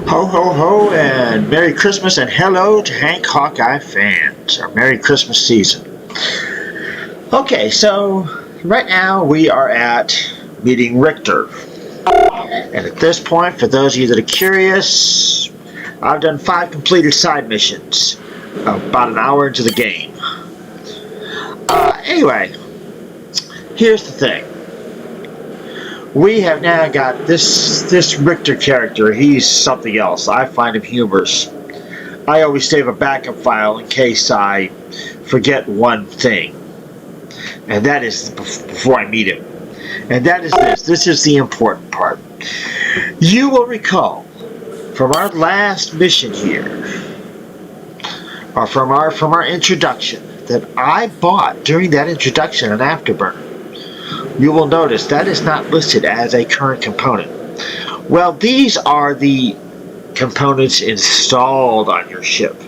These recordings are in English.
Ho ho ho and Merry Christmas and hello to Hank Hawkeye fans, or Merry Christmas season. Okay, so right now we are at meeting Ricter. And at this point, for those of you that are curious, I've done 5 completed side missions, about an hour into the game. Anyway, here's the thing. We have now got this Ricter character. He's something else. I find him humorous. I always save a backup file in case I forget one thing. And that is before I meet him. And that is this. This is the important part. You will recall from our last mission here, or from our introduction, that I bought during that introduction an afterburner. You will notice that is not listed as a current component. Well, these are the components installed on your ship.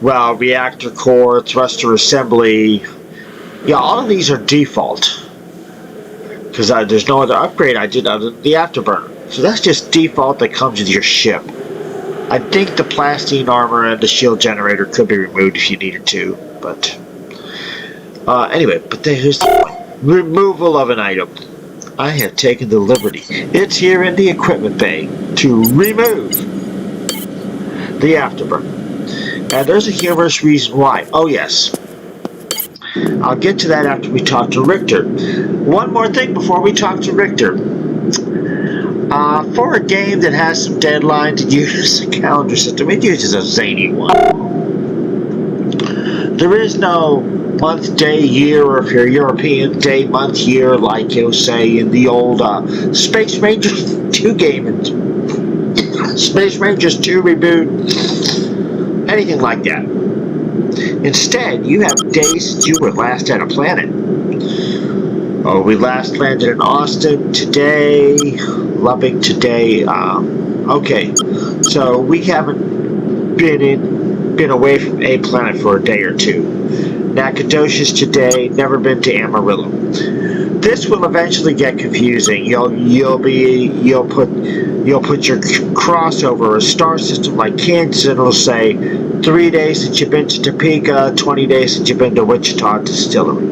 Well, reactor core, thruster assembly, yeah, all of these are default. Because there's no other upgrade I did other than the afterburner. So that's just default that comes with your ship. I think the plastine armor and the shield generator could be removed if you needed to. But anyway, but here's the point. Removal of an item. I have taken the liberty. It's here in the equipment bay to remove the afterburner. And there's a humorous reason why. Oh yes. I'll get to that after we talk to Ricter. One more thing before we talk to Ricter. For a game that has some deadlines and uses a calendar system, it uses a zany one. There is no month, day, year, or if you're European, day, month, year, like you'll say in the old Space Rangers 2 game and Space Rangers 2 reboot, anything like that. Instead, you have days since you were last at a planet. Oh, we last landed in Austin today, Lubbock today. Okay, so we haven't been away from a planet for a day or two. Nacogdoches today, never been to Amarillo. This will eventually get confusing. You'll put your crossover, a star system like Kansas, and it'll say 3 days since you've been to Topeka, 20 days since you've been to Wichita Distillery.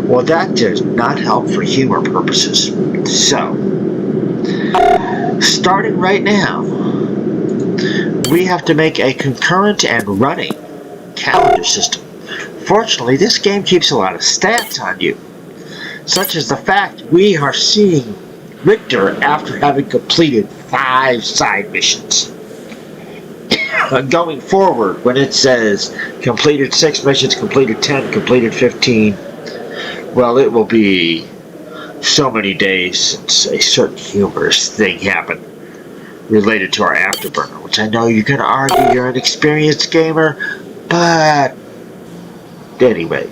Well, that does not help for humor purposes. So, starting right now, we have to make a concurrent and running calendar system. Fortunately, this game keeps a lot of stats on you, such as the fact we are seeing Ricter after having completed 5 side missions. Going forward, when it says completed 6 missions, completed 10, completed 15, well, it will be so many days since a certain humorous thing happened related to our afterburner, which I know you're going to argue you're an experienced gamer, but anyway,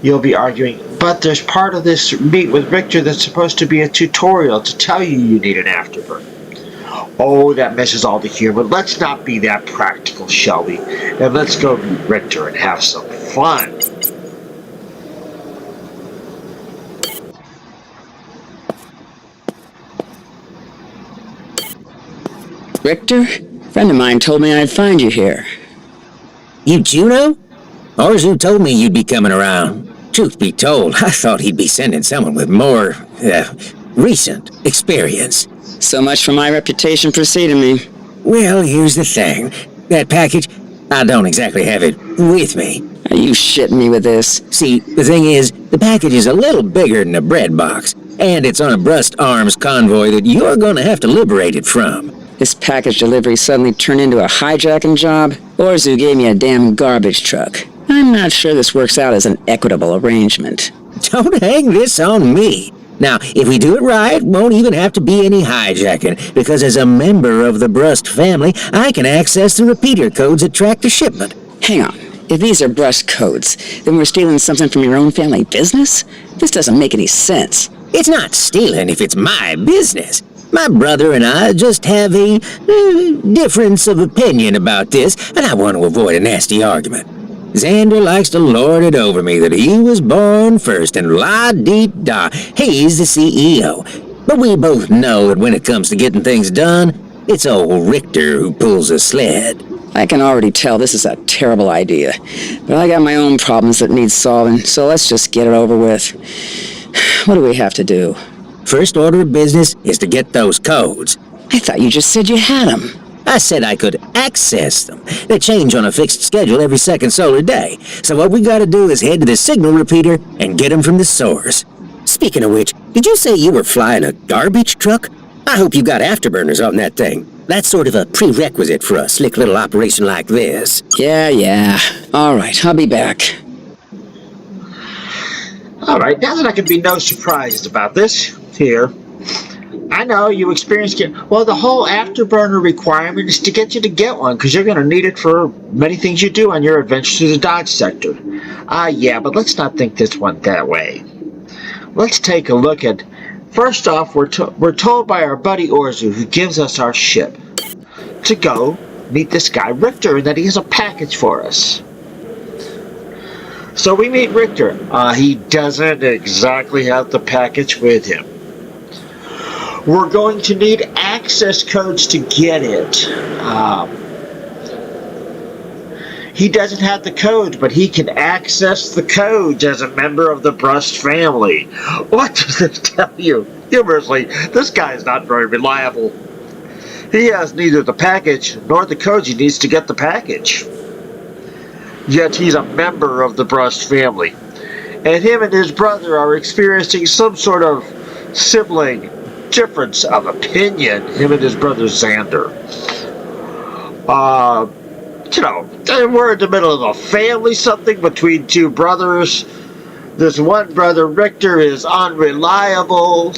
you'll be arguing, but there's part of this meet with Ricter that's supposed to be a tutorial to tell you need an afterburner. Oh, that misses all the humor. Let's not be that practical, shall we? And let's go meet Ricter and have some fun. Ricter? A friend of mine told me I'd find you here. You Juno? Orzu told me you'd be coming around. Truth be told, I thought he'd be sending someone with more, recent experience. So much for my reputation preceding me. Well, here's the thing. That package, I don't exactly have it with me. Are you shitting me with this? See, the thing is, the package is a little bigger than a bread box, and it's on a Brust Arms convoy that you're gonna have to liberate it from. This package delivery suddenly turned into a hijacking job? Orzu gave me a damn garbage truck. I'm not sure this works out as an equitable arrangement. Don't hang this on me. Now, if we do it right, won't even have to be any hijacking, because as a member of the Brust family, I can access the repeater codes that track the shipment. Hang on. If these are Brust codes, then we're stealing something from your own family business? This doesn't make any sense. It's not stealing if it's my business. My brother and I just have a difference of opinion about this, and I want to avoid a nasty argument. Xander likes to lord it over me that he was born first, and la-dee-da, he's the CEO. But we both know that when it comes to getting things done, it's old Ricter who pulls a sled. I can already tell this is a terrible idea, but I got my own problems that need solving, so let's just get it over with. What do we have to do? First order of business is to get those codes. I thought you just said you had them. I said I could access them. They change on a fixed schedule every second solar day. So what we gotta do is head to the signal repeater and get them from the source. Speaking of which, did you say you were flying a garbage truck? I hope you got afterburners on that thing. That's sort of a prerequisite for a slick little operation like this. Yeah. All right, I'll be back. All right, now that I can be no surprised about this here, I know you experienced it. Well, the whole afterburner requirement is to get you to get one, because you're going to need it for many things you do on your adventures through the Dodge sector. Yeah, but let's not think this one that way. Let's take a look at... First off, we're told by our buddy Orzu, who gives us our ship, to go meet this guy Ricter, and that he has a package for us. So we meet Ricter. He doesn't exactly have the package with him. We're going to need access codes to get it. He doesn't have the codes, but he can access the codes as a member of the Brust family. What does this tell you? Humorously, this guy is not very reliable. He has neither the package nor the codes he needs to get the package. Yet he's a member of the Brust family. And him and his brother are experiencing some sort of sibling difference of opinion, him and his brother Xander. We're in the middle of a family something between two brothers. This one brother, Ricter, is unreliable,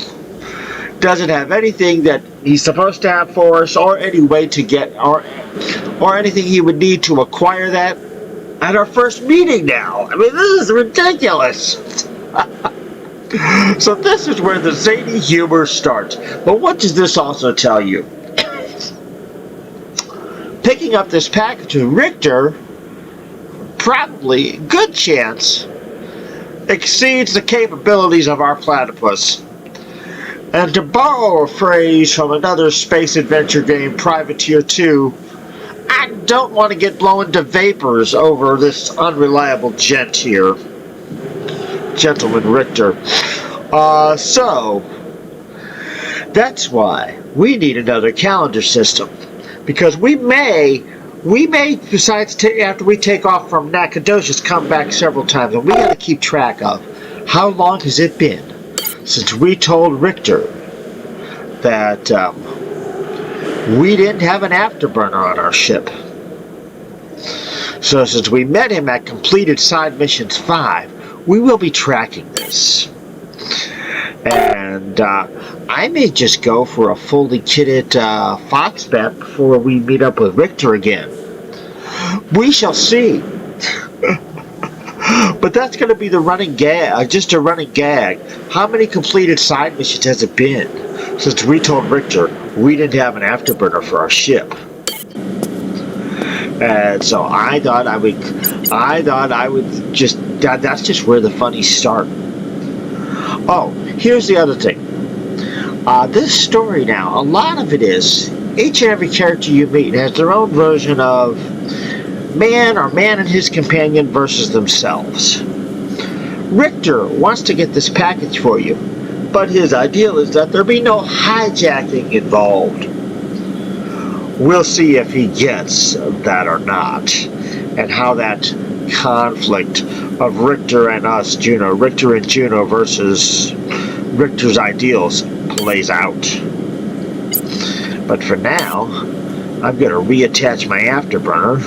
doesn't have anything that he's supposed to have for us, or any way to get, or anything he would need to acquire that at our first meeting now. I mean, this is ridiculous. So this is where the zany humor starts. But what does this also tell you? Picking up this package with Ricter, probably, good chance, exceeds the capabilities of our platypus. And to borrow a phrase from another space adventure game, Privateer 2, I don't want to get blown to vapors over this unreliable gent here. Gentleman Ricter. So, that's why we need another calendar system. Because we may, besides after we take off from Nacogdoches, come back several times, and we got to keep track of how long has it been since we told Ricter that we didn't have an afterburner on our ship. So since we met him at completed side missions 5, we will be tracking this. And I may just go for a fully kitted Fox bet before we meet up with Ricter again. We shall see. But that's going to be the running gag, just a running gag. How many completed side missions has it been since we told Ricter we didn't have an afterburner for our ship? And so I thought I would just, that's just where the funnies start. Oh, here's the other thing. This story now, a lot of it is, each and every character you meet has their own version of man and his companion versus themselves. Ricter wants to get this package for you, but his ideal is that there be no hijacking involved. We'll see if he gets that or not, and how that conflict of Ricter and us, Ricter and Juno versus Ricter's ideals plays out. But for now, I'm going to reattach my afterburner.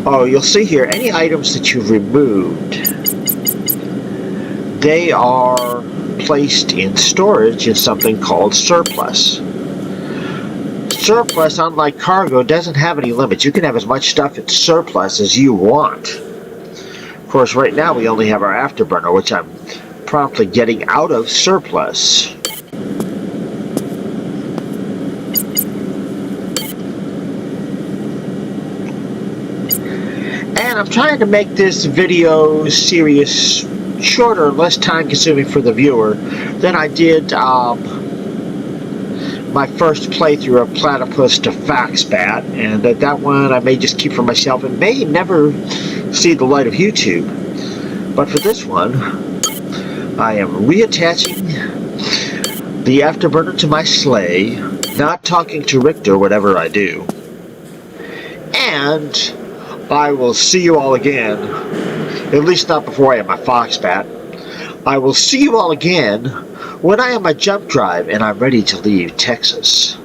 Oh, you'll see here, any items that you've removed, they are placed in storage in something called surplus. Surplus, unlike cargo, doesn't have any limits. You can have as much stuff in surplus as you want. Of course, right now we only have our afterburner, which I'm promptly getting out of surplus. And I'm trying to make this video series shorter, less time consuming for the viewer than I did my first playthrough of Platypus to Faxbat, and that one I may just keep for myself and may never see the light of YouTube. But for this one, I am reattaching the afterburner to my sleigh, not talking to Ricter whatever I do. And I will see you all again, at least not before I have my Foxbat. I will see you all again when I have my jump drive and I'm ready to leave Texas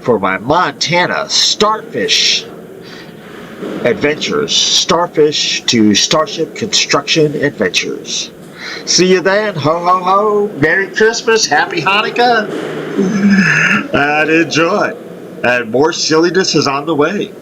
for my Montana Starfish adventures. Starfish to Starship Construction Adventures. See you then. Ho, ho, ho. Merry Christmas. Happy Hanukkah. And enjoy. And more silliness is on the way.